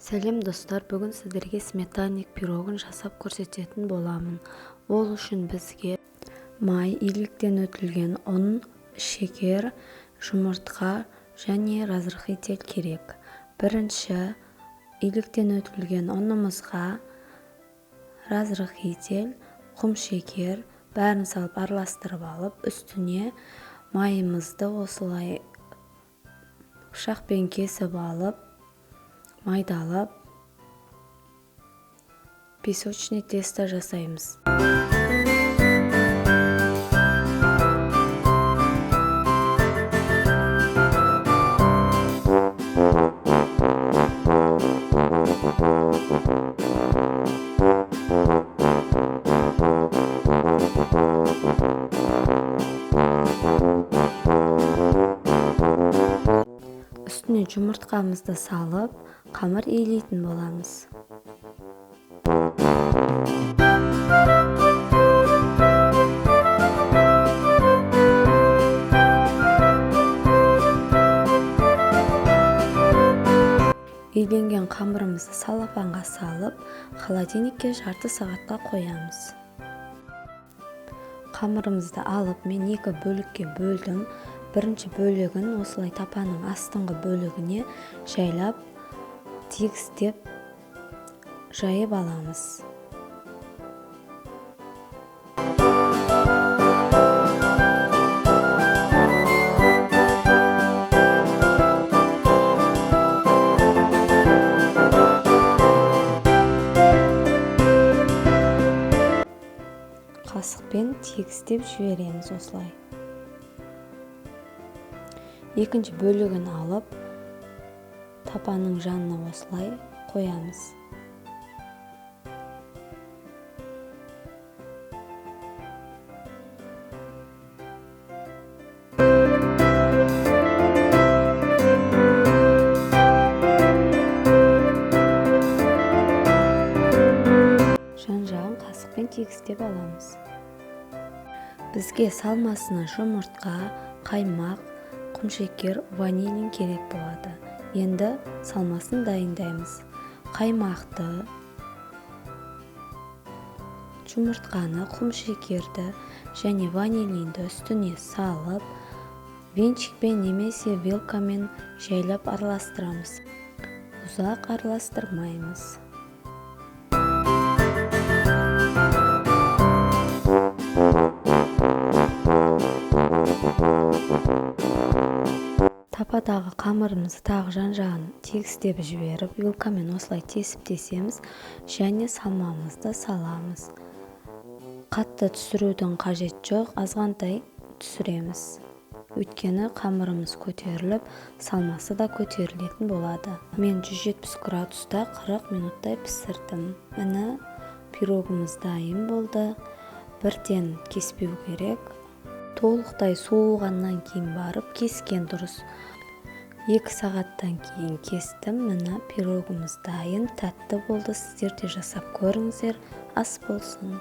Сәлем достар, бүгін сіздерге сметанник пирогын жасап көрсететін боламын. Ол үшін бізге май, иліктен өтілген ұн, шекер, жұмыртқа және разрыхитель керек. Бірінші, иліктен өтілген ұнымызға разрыхитель, құм шекер бәрін салып араластырып алып, үстіне майымызды осылай пышақпен кесіп алып, майдалап, песочный тесто жасаймыз. Үстіне жұмыртқамызды салып, қамыр илейтін боламыз. Иленген қамырымызды салафанға салып, холодильникке жарты сағатқа қоямыз. Қамырымызды алып, мен екі бөлікке бөлдім. Бірінші бөлігін осылай тапаның астыңғы бөлігіне жайлап, тегістеп жайып аламыз. Қасықпен тегістеп жібереміз осылай. Екінші бөлігін алып, тапаның жанына осылай қоямыз. Жан-жағын қасықпен тегістеп аламыз. Бізге салмасына жұмыртқа, қаймақ, құмшекер, ванилин керек болады. Енді салмасын дайындаймыз. Қаймақты, жұмыртқаны, құмшекерді және ванилинді үстіне салып, венчикпен немесе вилкамен жайлап араластырамыз. Ұзақ араластырмаймыз. Тападағы қамырымызды тағы жан-жағын тегістеп жіберіп, вилкамен осылай тесіп-тесеміз және салмамызды саламыз. Қатты түсірудің қажет жоқ, азғантай түсіреміз. Өйткені қамырымыз көтеріліп, салмасы да көтерілетін болады. Мен 170 градуста 40 минуттай пісірдім. Міне пирогымыз дайын болды. Бірден кеспеу керек. Толықтай суығаннан кейін барып кескен дұрыс. 2 сағаттан кейін кестім. Міне пирогымыз дайын, тәтті болды. Сіздер де жасап көріңіздер. Ас болсын.